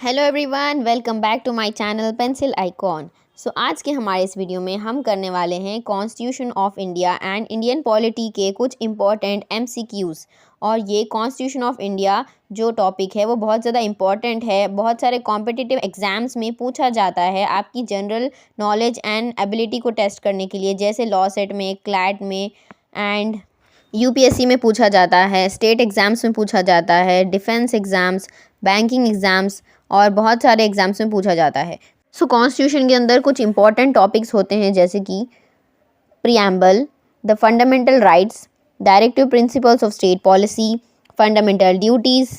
Hello everyone, welcome back to my channel pencil icon. आज के हमारे इस वीडियो में हम करने वाले हैं constitution of India and Indian polity के कुछ इंपॉर्टेंट एमसीक्यूज़। और ये कॉन्स्टिट्यूशन ऑफ इंडिया जो टॉपिक है वो बहुत ज़्यादा इम्पॉर्टेंट है, बहुत सारे कॉम्पिटिटिव एग्जाम्स में पूछा जाता है आपकी जनरल नॉलेज एंड एबिलिटी को टेस्ट करने के लिए, जैसे लॉ सेट में, क्लैट में एंड यूपीएससी में पूछा जाता है, स्टेट एग्ज़ाम्स में पूछा जाता है, डिफेंस एग्ज़ाम्स, बैंकिंग एग्ज़ाम्स और बहुत सारे एग्ज़ाम्स में पूछा जाता है। कॉन्स्टिट्यूशन के अंदर कुछ इंपॉर्टेंट टॉपिक्स होते हैं, जैसे कि preamble, the fundamental rights, directive principles of state policy, fundamental duties,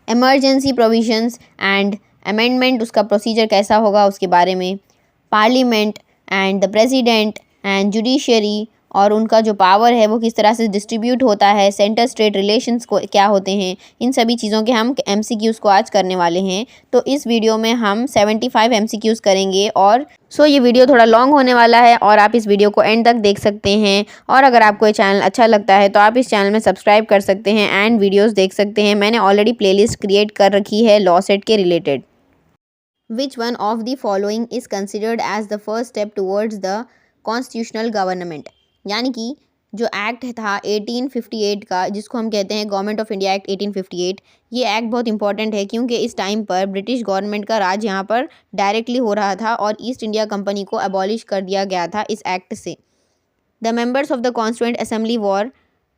emergency provisions and amendment, उसका प्रोसीजर कैसा होगा उसके बारे में, parliament and the president and judiciary और उनका जो पावर है वो किस तरह से डिस्ट्रीब्यूट होता है, सेंटर स्टेट रिलेशंस को क्या होते हैं, इन सभी चीज़ों के हम एमसीक्यूज़ को आज करने वाले हैं। तो इस वीडियो में हम 75 एमसीक्यूज़ करेंगे और ये वीडियो थोड़ा लॉन्ग होने वाला है और आप इस वीडियो को एंड तक देख सकते हैं। और अगर आपको ये चैनल अच्छा लगता है तो आप इस चैनल में सब्सक्राइब कर सकते हैं एंड वीडियोज़ देख सकते हैं। मैंने ऑलरेडी प्लेलिस्ट क्रिएट कर रखी है लॉ सेट के related. Which one of the following is considered as the first step towards the constitutional government? यानी कि जो एक्ट था 1858 का, जिसको हम कहते हैं गवर्नमेंट ऑफ इंडिया एक्ट 1858, ये एक्ट बहुत इंपॉर्टेंट है क्योंकि इस टाइम पर ब्रिटिश गवर्नमेंट का राज यहाँ पर डायरेक्टली हो रहा था और ईस्ट इंडिया कंपनी को अबॉलिश कर दिया गया था इस एक्ट से। The members of the constituent assembly were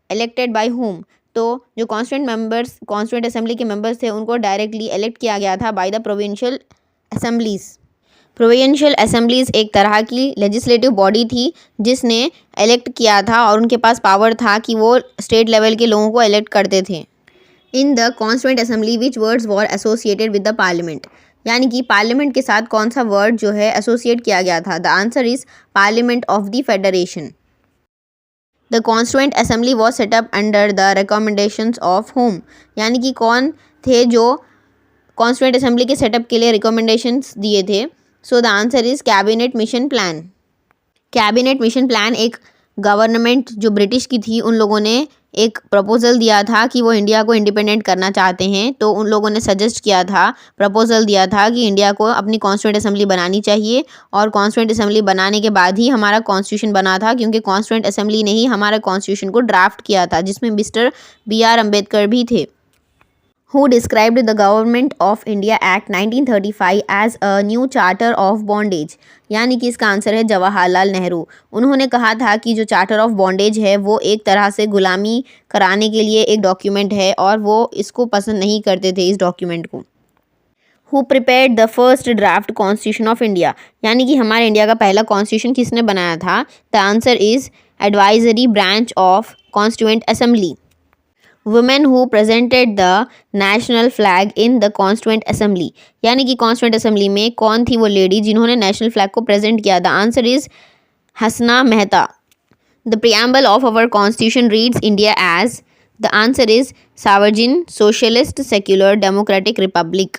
elected by whom? तो जो कॉन्स्टिट्यूएंट असेंबली के मेंबर्स थे उनको डायरेक्टली इलेक्ट किया गया था by the provincial assemblies. Provincial assemblies एक तरह की लेजिस्लेटिव बॉडी थी जिसने इलेक्ट किया था और उनके पास पावर था कि वो स्टेट लेवल के लोगों को इलेक्ट करते थे। In the constituent assembly which words were associated with the parliament? यानी कि पार्लियामेंट के साथ कौन सा वर्ड जो है एसोसिएट किया गया था? The answer is parliament of the federation. The constituent assembly was setup under the recommendations of home? यानी कि कौन थे जो कॉन्स्टिट्यूएंट असेंबली के सेटअप के लिए रिकमेंडेशंस दिए थे? The answer is cabinet mission plan. Cabinet mission plan एक गवर्नमेंट जो ब्रिटिश की थी उन लोगों ने एक प्रपोजल दिया था कि वो इंडिया को इंडिपेंडेंट करना चाहते हैं। तो उन लोगों ने सजेस्ट किया था, प्रपोजल दिया था कि इंडिया को अपनी कॉन्स्टिट्यूएंट असेंबली बनानी चाहिए और कॉन्स्टिट्यूएंट असेंबली बनाने के बाद ही हमारा कॉन्स्टिट्यूशन बना था, क्योंकि कॉन्स्टिट्यूएंट असेंबली ने ही हमारा कॉन्स्टिट्यूशन को ड्राफ्ट किया था, जिसमें मिस्टर BR अम्बेडकर भी थे। Who described the Government of India Act 1935 as a new charter of bondage? यानी कि इसका आंसर है जवाहरलाल नेहरू। उन्होंने कहा था कि जो चार्टर ऑफ बॉन्डेज है वो एक तरह से गुलामी कराने के लिए एक डॉक्यूमेंट है और वो इसको पसंद नहीं करते थे इस डॉक्यूमेंट को। Who prepared the first draft Constitution of India? यानी कि हमारे इंडिया का पहला कॉन्स्टिट्यूशन किसने बनाया था? The answer is advisory branch of constituent assembly. Women who presented the national flag in the constituent assembly? यानी कि कॉन्स्टिट्यूएंट असेंबली में कौन थी वो लेडी जिन्होंने नेशनल फ्लैग को प्रेजेंट किया? द आंसर इज हसना Mehta. The preamble of our constitution reads India as? The answer is sovereign socialist secular democratic republic.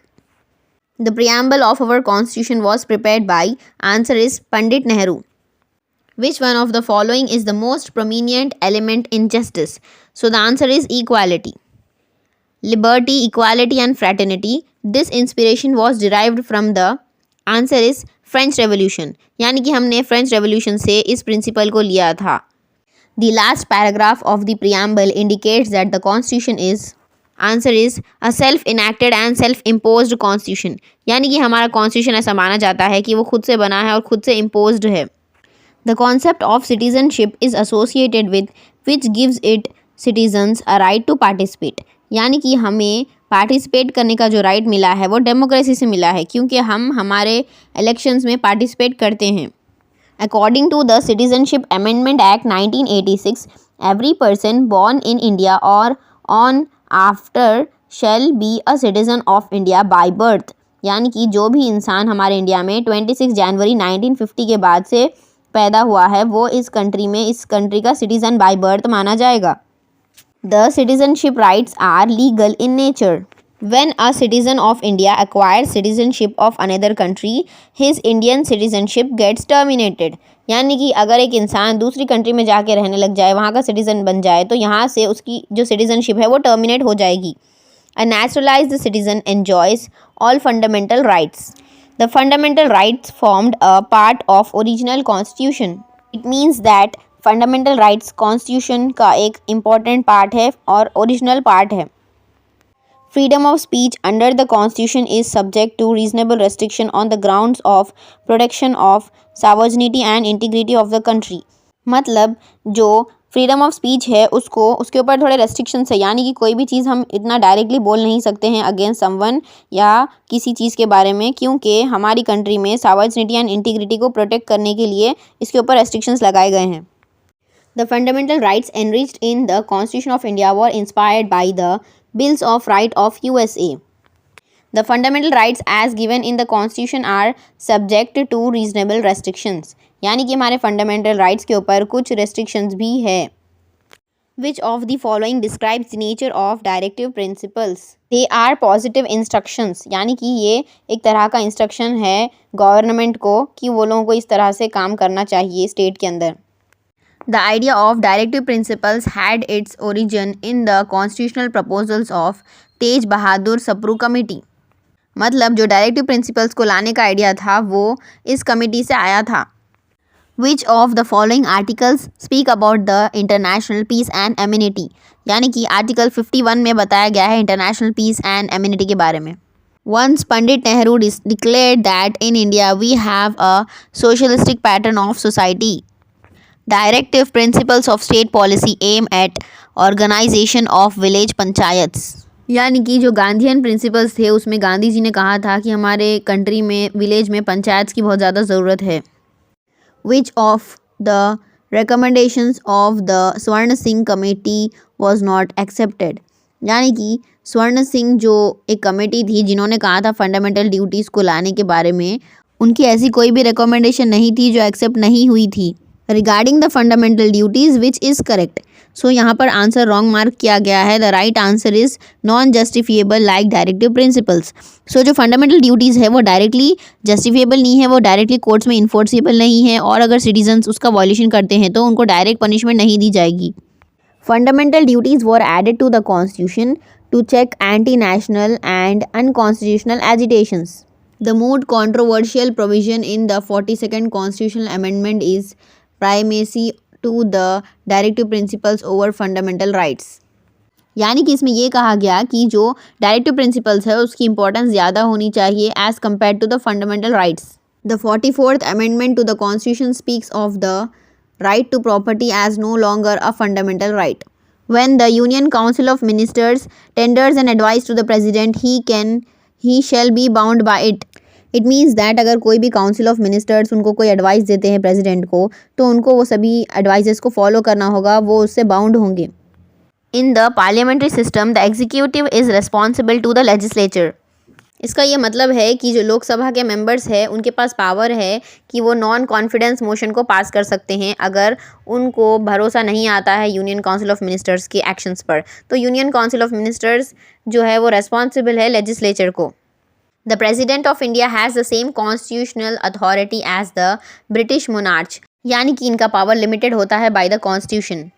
The preamble of our constitution was prepared by? Answer is Pandit Nehru. Which one of the following is the most prominent element in justice? The answer is equality. Liberty, equality and fraternity. This inspiration was derived from the? Answer is French Revolution. यानी कि हमने French Revolution से इस principle को लिया था। The last paragraph of the preamble indicates that the constitution is? Answer is a self-enacted and self-imposed constitution. यानी कि हमारा constitution ऐसा माना जाता है कि वो खुद से बना है और खुद से imposed है। The concept of citizenship is associated with which gives it citizens a right to participate? यानी कि हमें पार्टिसिपेट करने का जो राइट मिला है वो डेमोक्रेसी से मिला है, क्योंकि हम हमारे इलेक्शंस में पार्टिसिपेट करते हैं। According to the Citizenship Amendment Act 1986, every person born in India or on after shall be a citizen of India by birth? यानी कि जो भी इंसान हमारे इंडिया में 26 जनवरी 1950 के बाद से पैदा हुआ है वो इस कंट्री का सिटीजन बाय बर्थ माना जाएगा। The citizenship rights are legal in nature. When a citizen of India acquires citizenship of another country, his Indian citizenship gets terminated. यानी कि अगर एक इंसान दूसरी कंट्री में जाके रहने लग जाए, वहाँ का सिटीजन बन जाए, तो यहाँ से उसकी जो सिटीजनशिप है वो टर्मिनेट हो जाएगी। A naturalized citizen enjoys all fundamental rights. The fundamental rights formed a part of original constitution. It means that fundamental rights constitution का एक important part है और original part है. Freedom of speech under the constitution is subject to reasonable restriction on the grounds of protection of sovereignty and integrity of the country. मतलब जो freedom of speech है उसके ऊपर थोड़े रेस्ट्रिक्शंस है, यानी कि कोई भी चीज़ हम इतना डायरेक्टली बोल नहीं सकते हैं अगेंस्ट समवन या किसी चीज़ के बारे में, क्योंकि हमारी कंट्री में सॉवरेनिटी एंड इंटीग्रिटी को प्रोटेक्ट करने के लिए इसके ऊपर रेस्ट्रिक्शंस लगाए गए हैं. The fundamental rights enriched in the constitution of India were inspired by the bills of right of USA. The fundamental rights as given in the constitution are subject to reasonable restrictions. यानी कि हमारे fundamental rights के ऊपर कुछ restrictions भी है. Which of the following describes the nature of directive principles? They are positive instructions. यानी कि ये एक तरह का इंस्ट्रक्शन है गवर्नमेंट को कि वो लोगों को इस तरह से काम करना चाहिए स्टेट के अंदर. The idea of directive principles had its origin in the constitutional proposals of Tej Bahadur Sapru committee. मतलब जो डायरेक्टिव प्रिंसिपल्स को लाने का आइडिया था वो इस कमेटी से आया था. Which of the following articles speak about the international peace and amenity? यानी कि आर्टिकल 51 में बताया गया है इंटरनेशनल पीस एंड एमिनिटी के बारे में. Once Pandit Nehru declared that in India we have a socialistic pattern of society. Directive principles of state policy aim at organization of village panchayats. यानी कि जो गांधीयन प्रिंसिपल्स थे उसमें गांधी जी ने कहा था कि हमारे कंट्री में विलेज में पंचायत की बहुत ज़्यादा ज़रूरत है. Which of the recommendations of the स्वर्ण Singh committee was not accepted? यानी कि स्वर्ण सिंह जो एक कमेटी थी जिन्होंने कहा था फंडामेंटल ड्यूटीज़ को लाने के बारे में, उनकी ऐसी कोई भी रिकमेंडेशन नहीं थी जो एक्सेप्ट नहीं हुई थी. Regarding the fundamental duties which is correct. So यहाँ पर आंसर रॉन्ग मार्क किया गया है. The right answer is non justifiable like directive principles. So जो फंडामेंटल ड्यूटीज़ है वो डायरेक्टली जस्टिफिएबल नहीं है, वो डायरेक्टली कोर्ट्स में इन्फोर्सेबल नहीं है, और अगर सिटीजन्स उसका वॉल्यूशन करते हैं तो उनको डायरेक्ट पनिशमेंट नहीं दी जाएगी. Fundamental duties were added to the constitution to check anti national and unconstitutional agitations. The most controversial provision in the 42nd constitutional amendment is primacy to the directive principles over fundamental rights. यानी कि इसमें ये कहा गया कि जो directive principles है उसकी इंपॉर्टेंस ज़्यादा होनी चाहिए as compare to the fundamental rights. The 44th amendment to the constitution speaks of the right to property as no longer a fundamental right. When the Union Council of Ministers tenders an advice to the President, he shall be bound by it. It means that अगर कोई भी council of ministers उनको कोई advice देते हैं president को, तो उनको वो सभी एडवाइसेस को फॉलो करना होगा, वो उससे बाउंड होंगे. In the parliamentary system the executive is responsible to the legislature. इसका ये मतलब है कि जो लोकसभा के मेंबर्स हैं उनके पास पावर है कि वो नॉन कॉन्फिडेंस मोशन को पास कर सकते हैं अगर उनको भरोसा नहीं आता है यूनियन काउंसिल ऑफ मिनिस्टर्स के एक्शंस पर. तो यूनियन काउंसिल ऑफ मिनिस्टर्स जो है वो रेस्पॉन्सिबल है लेजिस्लेचर को. The president of India has the same constitutional authority as the British monarch. यानी कि इनका पावर लिमिटेड होता है by the constitution.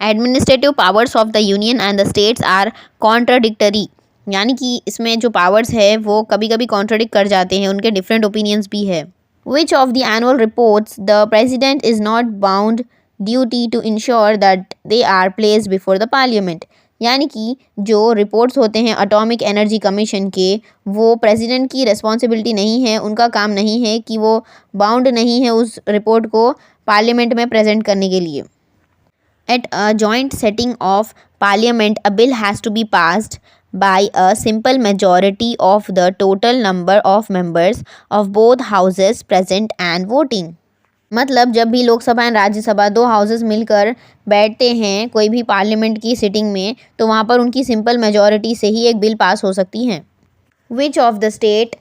Administrative powers of the union and the states are contradictory. यानी कि इसमें जो पावर्स है वो कभी कभी कॉन्ट्राडिक्ट कर जाते हैं, उनके डिफरेंट ओपिनियंस भी है. Which of the annual reports the president is not bound duty to ensure that they are placed before the parliament. यानी कि जो रिपोर्ट्स होते हैं एटॉमिक एनर्जी कमीशन के, वो प्रेसिडेंट की रिस्पॉन्सिबिलिटी नहीं है, उनका काम नहीं है कि वो बाउंड नहीं है उस रिपोर्ट को पार्लियामेंट में प्रेजेंट करने के लिए. At a joint sitting of parliament a bill has to be passed by a simple majority of the total number of members of both houses present and voting. मतलब जब भी Lok Sabha and Rajya Sabha दो houses मिलकर बैठते हैं कोई भी पार्लियामेंट की सिटिंग में, तो वहाँ पर उनकी सिंपल मेजॉरिटी से ही एक बिल पास हो सकती है. Which of the state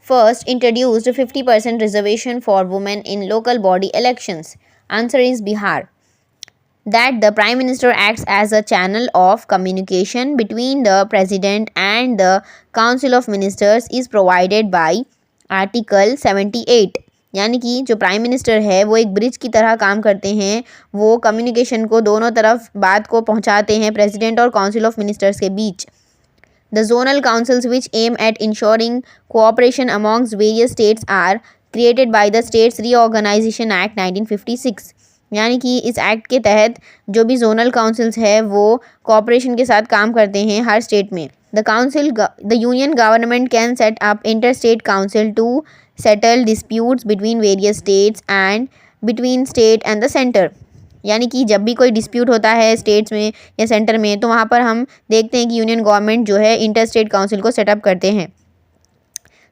first introduced 50% reservation for women in local body elections? Answer is Bihar. That the Prime Minister acts as a channel of communication between the President and the Council of Ministers is provided by Article 78. यानी कि जो prime minister है वो एक bridge की तरह काम करते हैं, वो कम्युनिकेशन को दोनों तरफ बात को पहुंचाते हैं प्रेसिडेंट और काउंसिल ऑफ मिनिस्टर्स के बीच. The zonal councils, which aim at ensuring cooperation amongst various states, are created by the States Reorganization Act 1956. यानी कि इस एक्ट के तहत जो भी जोनल काउंसिल्स है वो कोऑपरेशन के साथ काम करते हैं हर स्टेट में. The union government can set up inter state council to settle disputes between various states and between state and the centre. यानी कि जब भी कोई डिस्प्यूट होता है स्टेट्स में या सेंटर में तो वहाँ पर हम देखते हैं कि यूनियन गवर्नमेंट जो है इंटर स्टेट काउंसिल को सेटअप करते हैं.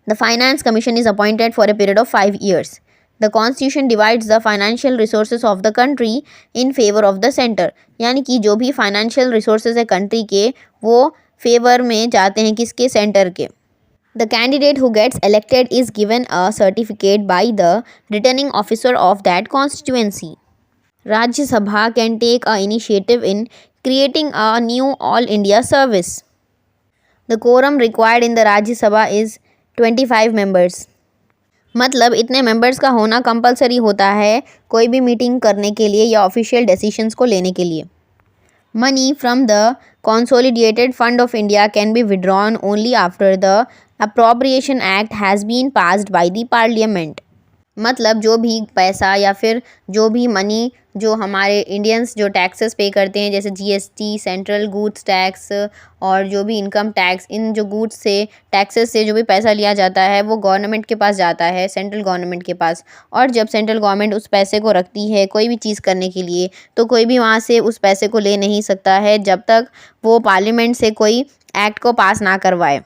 The finance commission is appointed for a period of 5 years. The constitution divides the financial resources of the country in favour of the centre. यानी कि जो भी फाइनेंशियल रिसोर्सेज है कंट्री के वो फेवर में जाते हैं किसके, सेंटर के. The candidate who gets elected is given a certificate by the returning officer of that constituency. Rajya Sabha can take a initiative in creating a new all India service. The quorum required in the Rajya Sabha is 25 members. मतलब इतने members का होना compulsory होता है कोई भी meeting करने के लिए या ऑफिशियल डिसीजंस को लेने के लिए. Money from the Consolidated Fund of India can be withdrawn only after the Appropriation Act has been passed by the Parliament. मतलब जो भी पैसा या फिर जो भी मनी जो हमारे इंडियंस जो टैक्सेस पे करते हैं जैसे जीएसटी, सेंट्रल गुड्स टैक्स और जो भी इनकम टैक्स, इन जो गुड्स से टैक्सेस से जो भी पैसा लिया जाता है वो गवर्नमेंट के पास जाता है, सेंट्रल गवर्नमेंट के पास. और जब सेंट्रल गवर्नमेंट उस पैसे को रखती है कोई भी चीज़ करने के लिए तो कोई भी वहाँ से उस पैसे को ले नहीं सकता है जब तक वो पार्लियामेंट से कोई एक्ट को पास ना करवाए.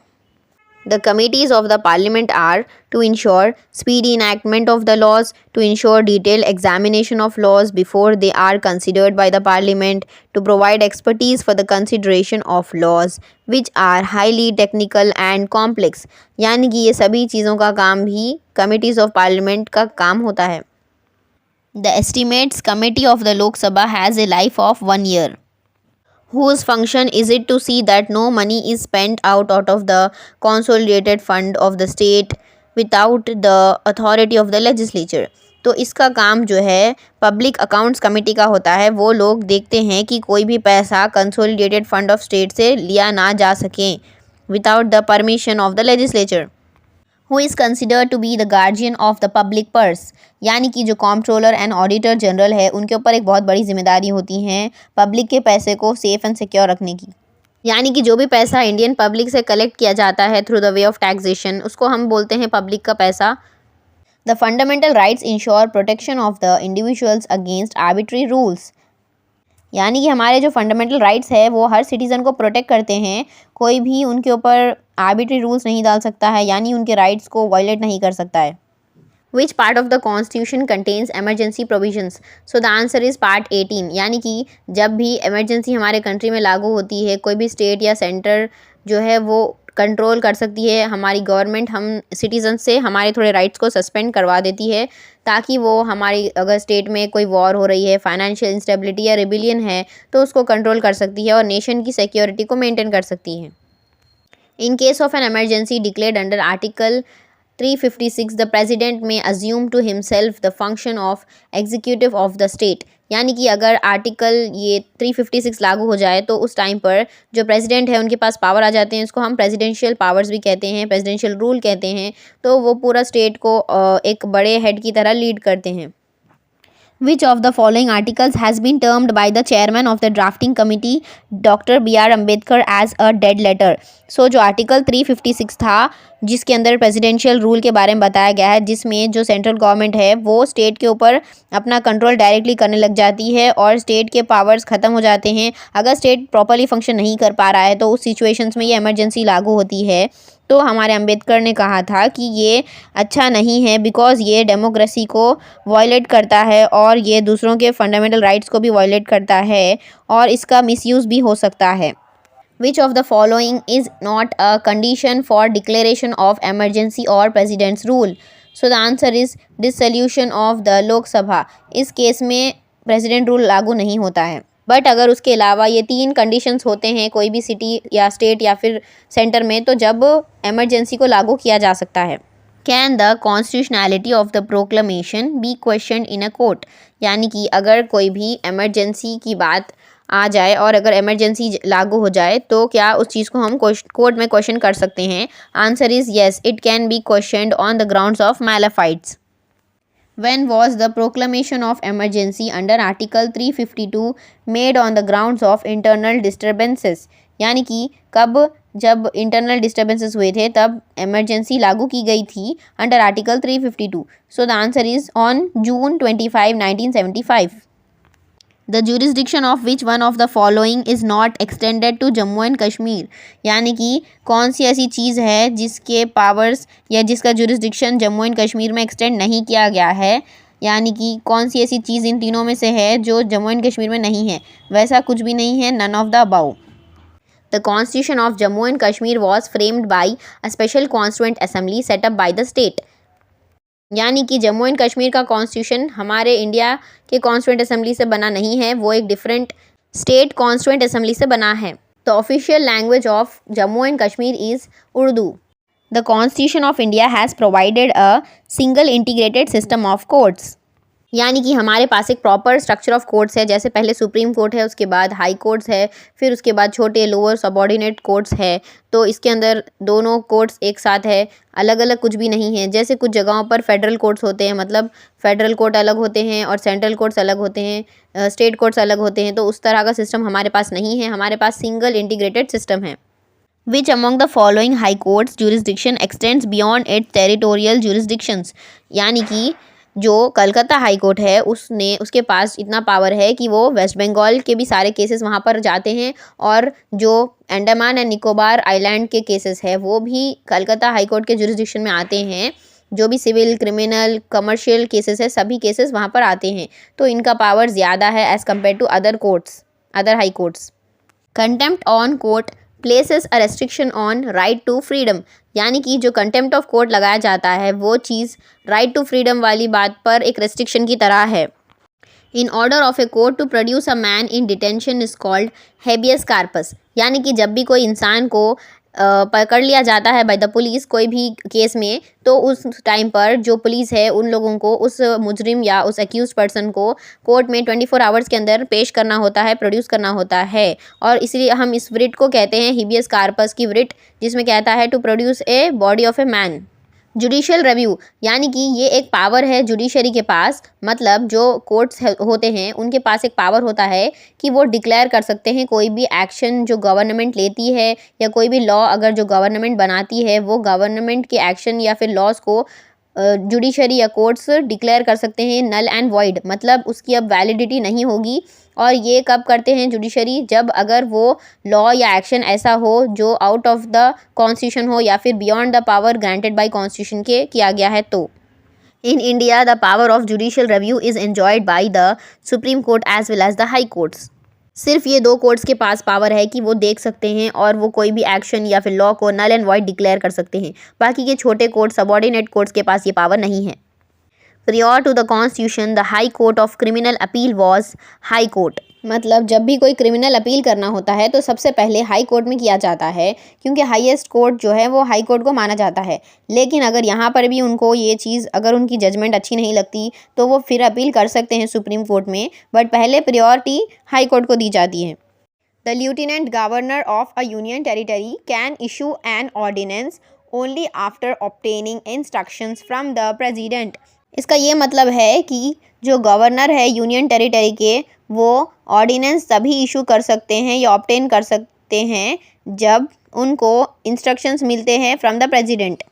The committees of the Parliament are to ensure speedy enactment of the laws, to ensure detailed examination of laws before they are considered by the Parliament, to provide expertise for the consideration of laws which are highly technical and complex. यानी कि ये सभी चीज़ों का काम भी committees of Parliament का काम होता है. The Estimates Committee of the Lok Sabha has a life of 1 year. Whose function is it to see that no money is spent out of the consolidated fund of the state without the authority of the legislature. तो इसका काम जो है public accounts committee का होता है. वो लोग देखते हैं कि कोई भी पैसा कंसोलिडेटेड फंड ऑफ स्टेट से लिया ना जा सके without the permission of the legislature. Who is considered to be the guardian of the public purse. यानी कि जो कॉम्प्ट्रोलर एंड ऑडिटर जनरल है उनके ऊपर एक बहुत बड़ी जिम्मेदारी होती है पब्लिक के पैसे को सेफ एंड सिक्योर रखने की. यानी कि जो भी पैसा इंडियन पब्लिक से कलेक्ट किया जाता है through the way of taxation उसको हम बोलते हैं पब्लिक का पैसा. The fundamental rights ensure protection of the individuals against arbitrary rules. यानी कि हमारे जो फंडामेंटल राइट्स है वो हर सिटीज़न को प्रोटेक्ट करते हैं. कोई भी उनके ऊपर आर्बिट्री रूल्स नहीं डाल सकता है यानी उनके राइट्स को वायलेट नहीं कर सकता है. Which part of the constitution contains emergency provisions. So the answer is part 18. यानी कि जब भी एमरजेंसी हमारे कंट्री में लागू होती है कोई भी स्टेट या सेंटर जो है वो कंट्रोल कर सकती है हमारी गवर्नमेंट हम सिटीज़न से हमारे थोड़े राइट्स को सस्पेंड करवा देती है ताकि वो हमारी अगर स्टेट में कोई वॉर हो रही है, फाइनेंशियल इंस्टेबिलिटी या रिबिलियन है तो उसको कंट्रोल कर सकती है और नेशन की सिक्योरिटी को मेंटेन कर सकती है. In case of an emergency declared under Article 356, the President may assume to himself the function of executive of the state. यानी कि अगर आर्टिकल ये 356 लागू हो जाए तो उस टाइम पर जो प्रेसिडेंट है उनके पास पावर आ जाते हैं. इसको हम प्रेसिडेंशियल पावर्स भी कहते हैं, प्रेसिडेंशियल रूल कहते हैं. तो वो पूरा स्टेट को एक बड़े हेड की तरह लीड करते हैं. Which of the following articles has been termed by the chairman of the drafting committee, Dr. B.R. Ambedkar, as a dead letter? So जो आर्टिकल 356 था जिसके अंदर प्रेसिडेंशियल रूल के बारे में बताया गया है जिसमें जो सेंट्रल गवर्नमेंट है वो स्टेट के ऊपर अपना कंट्रोल डायरेक्टली करने लग जाती है और स्टेट के पावर्स ख़त्म हो जाते हैं. अगर स्टेट प्रॉपर्ली फंक्शन नहीं कर पा रहा है तो उस सिचुएशंस में ये इमरजेंसी लागू होती है. तो हमारे अंबेडकर ने कहा था कि ये अच्छा नहीं है बिकॉज़ ये डेमोक्रेसी को वायलेट करता है और ये दूसरों के फंडामेंटल राइट्स को भी वायलेट करता है और इसका मिसयूज़ भी हो सकता है. Which of the following is not a condition for declaration of emergency or president's rule? So the answer is dissolution of the Lok Sabha. इस केस में प्रेसिडेंट रूल लागू नहीं होता है. बट अगर उसके अलावा ये 3 कंडीशंस होते हैं कोई भी सिटी या स्टेट या फिर सेंटर में तो जब एमरजेंसी को लागू किया जा सकता है. Can the constitutionality of the proclamation be question in a court. यानी कि अगर कोई भी एमरजेंसी की बात आ जाए और अगर इमरजेंसी लागू हो जाए तो क्या उस चीज़ को हम कोर्ट में क्वेश्चन कर सकते हैं? Answer is yes, it can be questioned on the grounds of malafides. When was the proclamation of emergency under Article 352 made on the grounds of internal disturbances? यानी कि कब, जब इंटरनल डिस्टर्बेंसेस हुए थे तब इमरजेंसी लागू की गई थी under article 352। So the answer is on June 25, 1975। The jurisdiction of which one of the following is not extended to Jammu and Kashmir? यानी कि कौन सी ऐसी चीज़ है जिसके पावर्स या जिसका jurisdiction जम्मू एंड कश्मीर में एक्सटेंड नहीं किया गया है? यानी कि कौन सी ऐसी चीज़ इन तीनों में से है जो जम्मू एंड कश्मीर में नहीं है? वैसा कुछ भी नहीं है, none of the above. The Constitution of Jammu and Kashmir was framed by a special constituent assembly set up by the state। यानी कि जम्मू एंड कश्मीर का कॉन्स्टिट्यूशन हमारे इंडिया के कॉन्स्टिट्यूंट असेंबली से बना नहीं है, वो एक डिफरेंट स्टेट कॉन्स्टिट्यूंट असेंबली से बना है। The official language of Jammu and Kashmir is Urdu. The constitution of India has provided a single integrated system of courts. यानी कि हमारे पास एक प्रॉपर स्ट्रक्चर ऑफ कोर्ट्स है, जैसे पहले सुप्रीम कोर्ट है, उसके बाद हाई कोर्ट्स है, फिर उसके बाद छोटे लोअर सबऑर्डिनेट कोर्ट्स है। तो इसके अंदर दोनों कोर्ट्स एक साथ है, अलग अलग कुछ भी नहीं है। जैसे कुछ जगहों पर फेडरल कोर्ट्स होते हैं, मतलब फेडरल कोर्ट अलग होते हैं और सेंट्रल कोर्ट्स अलग होते हैं, स्टेट कोर्ट्स अलग होते हैं, तो उस तरह का सिस्टम हमारे पास नहीं है। हमारे पास सिंगल इंटीग्रेटेड सिस्टम है। Which among the following high courts jurisdiction extends beyond its territorial jurisdictions? यानी कि जो कलकत्ता हाई कोर्ट है उसके पास इतना पावर है कि वो वेस्ट बंगाल के भी सारे केसेस वहाँ पर जाते हैं, और जो अंडमान एंड निकोबार आइलैंड के केसेस है वो भी कलकत्ता हाई कोर्ट के जुरिस्डिक्शन में आते हैं। जो भी सिविल, क्रिमिनल, कमर्शियल केसेस है, सभी केसेस वहाँ पर आते हैं। तो इनका पावर ज़्यादा है as compare to other courts, other high courts. Contempt on court places a restriction on right to freedom. यानी कि जो कंटेम्प्ट ऑफ कोर्ट लगाया जाता है वो चीज़ राइट टू फ्रीडम वाली बात पर एक रेस्ट्रिक्शन की तरह है। In order of a court to produce a man in detention is called habeas corpus. यानी कि जब भी कोई इंसान को पकड़ लिया जाता है बाय द पुलिस कोई भी केस में, तो उस टाइम पर जो पुलिस है उन लोगों को उस मुजरिम या उस एक्यूज पर्सन को कोर्ट में 24 आवर्स के अंदर पेश करना होता है, प्रोड्यूस करना होता है। और इसलिए हम इस वृट को कहते हैं हेबियस कार्पस की वृट, जिसमें कहता है to produce a body of a man. Judicial review, यानी कि ये एक पावर है जुडिशरी के पास, मतलब जो कोर्ट्स होते हैं उनके पास एक पावर होता है कि वो डिक्लेयर कर सकते हैं कोई भी एक्शन जो गवर्नमेंट लेती है या कोई भी लॉ अगर जो गवर्नमेंट बनाती है वो गवर्नमेंट के एक्शन या फिर लॉज को जुडिशरी या कोर्ट्स डिक्लेयर कर सकते हैं नल एंड वॉइड, मतलब उसकी अब वैलिडिटी नहीं होगी। और ये कब करते हैं जुडिशरी? जब अगर वो लॉ या एक्शन ऐसा हो जो आउट ऑफ द कॉन्स्टिट्यूशन हो या फिर beyond the power granted by constitution के किया गया है। तो in India the power of judicial review is enjoyed by the supreme court as well as the high courts. सिर्फ ये दो कोर्ट्स के पास पावर है कि वो देख सकते हैं और वो कोई भी एक्शन या फिर लॉ को नल एंड वॉइड डिक्लेयर कर सकते हैं। बाकी के छोटे कोर्ट, सबऑर्डिनेट कोर्ट्स के पास ये पावर नहीं है। Prior to the Constitution, the High Court of Criminal Appeal was High Court। मतलब जब भी कोई क्रिमिनल अपील करना होता है तो सबसे पहले हाई कोर्ट में किया जाता है, क्योंकि हाईएस्ट कोर्ट जो है वो हाई कोर्ट को माना जाता है। लेकिन अगर यहाँ पर भी उनको ये चीज़, अगर उनकी जजमेंट अच्छी नहीं लगती तो वो फिर अपील कर सकते हैं सुप्रीम कोर्ट में, बट पहले प्रियोरिटी हाई कोर्ट को दी जाती है। The lieutenant governor of a union territory can issue an ordinance only after obtaining instructions from the president. इसका ये मतलब है कि जो गवर्नर है यूनियन टेरिटरी के, वो ऑर्डिनेंस तभी इशू कर सकते हैं या ऑब्टेन कर सकते हैं जब उनको इंस्ट्रक्शंस मिलते हैं from the president.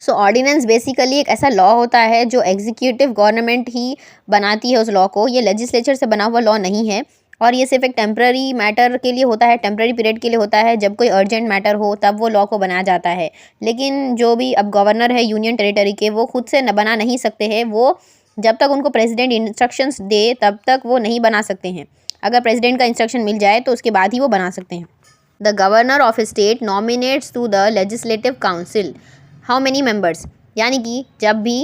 So ordinance basically एक ऐसा लॉ होता है जो एग्जीक्यूटिव गवर्नमेंट ही बनाती है उस लॉ को, ये लेजिस्लेचर से बना हुआ लॉ नहीं है। और ये सिर्फ एक टेम्प्ररी मैटर के लिए होता है, टेम्प्ररी पीरियड के लिए होता है, जब कोई अर्जेंट मैटर हो तब वो लॉ को बनाया जाता है। लेकिन जो भी अब गवर्नर है यूनियन टेरिटरी के, वो खुद से बना नहीं सकते हैं, वो जब तक उनको प्रेसिडेंट इंस्ट्रक्शंस दे तब तक वो नहीं बना सकते हैं। अगर प्रेसिडेंट का इंस्ट्रक्शन मिल जाए तो उसके बाद ही वो बना सकते हैं। The governor of a state nominates to the legislative council how many members. यानी कि जब भी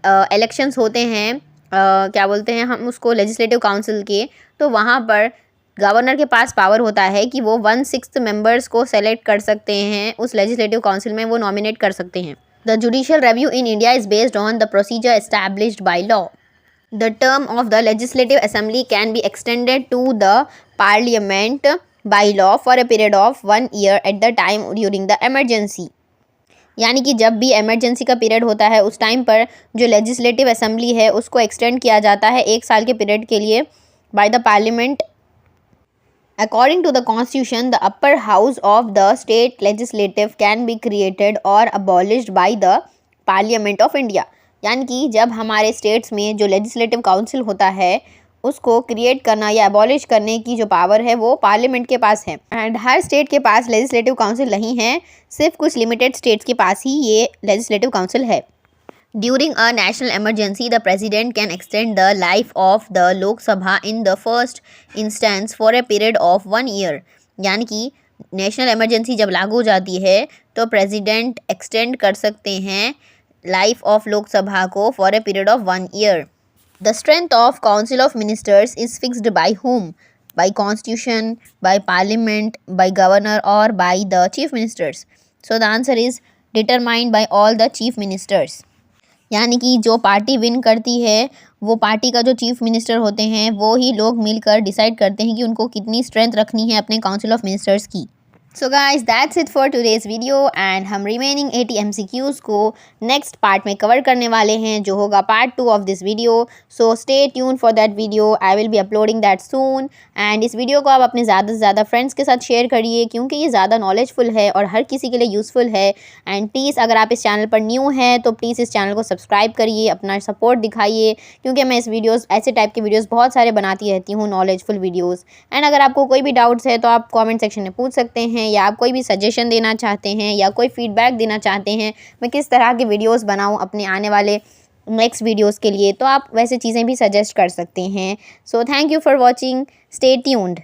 इलेक्शंस होते हैं, क्या बोलते हैं हम उसको, लेजिस्लेटिव काउंसिल के, तो वहाँ पर गवर्नर के पास पावर होता है कि वो 1/6 मेंबर्स को सेलेक्ट कर सकते हैं, उस लेजिस्लेटिव काउंसिल में वो नॉमिनेट कर सकते हैं। The judicial review in India is based on the procedure established by law. The term of the Legislative Assembly can be extended to the Parliament by law for a period of 1 year at the time during the emergency. यानी कि जब भी emergency का period होता है उस time पर जो लेजिस्लेटिव असेंबली है उसको एक्सटेंड किया जाता है 1 साल के पीरियड के लिए by the parliament. According to the constitution, the upper house of the state legislative can be created or abolished by the Parliament of India. यानी कि जब हमारे स्टेट्स में जो लेजिस्लेटिव काउंसिल होता है उसको क्रिएट करना या अबॉलिश करने की जो पावर है वो पार्लियामेंट के पास है. एंड हर स्टेट के पास लेजिस्लेटिव काउंसिल नहीं है, सिर्फ कुछ लिमिटेड स्टेट्स के पास ही ये लेजिस्लेटिव काउंसिल है. During a national emergency, the president can extend the life of the Lok Sabha in the first instance for a period of 1 year. यानी कि नेशनल इमरजेंसी जब लागू हो जाती है तो प्रेसिडेंट एक्सटेंड कर सकते हैं लाइफ ऑफ लोकसभा को for a period of 1 year. The strength of council of ministers is fixed by whom? By constitution, by parliament, by governor or by the chief ministers. So the answer is determined by all the chief ministers. यानी कि जो party win करती है वो party का जो chief minister होते हैं वो ही लोग मिलकर डिसाइड करते हैं कि उनको कितनी स्ट्रेंथ रखनी है अपने काउंसिल ऑफ मिनिस्टर्स की. So guys that's it for today's video and हम रिमेनिंग 80 MCQs को नेक्स्ट पार्ट में कवर करने वाले हैं जो होगा part 2 of this video. So stay tune for that video, I will be uploading that soon. And इस वीडियो को आप अपने ज़्यादा से ज़्यादा फ्रेंड्स के साथ शेयर करिए क्योंकि ये ज़्यादा नॉलेजफुल है और हर किसी के लिए यूज़फुल है. एंड प्लीज़ अगर आप इस चैनल पर न्यू हैं तो प्लीज़ इस चैनल को सब्सक्राइब करिए, अपना सपोर्ट दिखाइए क्योंकि मैं इस वीडियोज़ ऐसे टाइप के वीडियोज़ बहुत सारे बनाती रहती हूँ, नॉलेजफुल वीडियोज़. एंड अगर आपको कोई भी डाउट्स है तो आप कॉमेंट सेक्शन में पूछ सकते हैं या आप कोई भी सजेशन देना चाहते हैं या कोई फीडबैक देना चाहते हैं मैं किस तरह के वीडियोस बनाऊं अपने आने वाले नेक्स्ट वीडियोस के लिए तो आप वैसे चीज़ें भी सजेस्ट कर सकते हैं. So thank you for watching, stay tuned.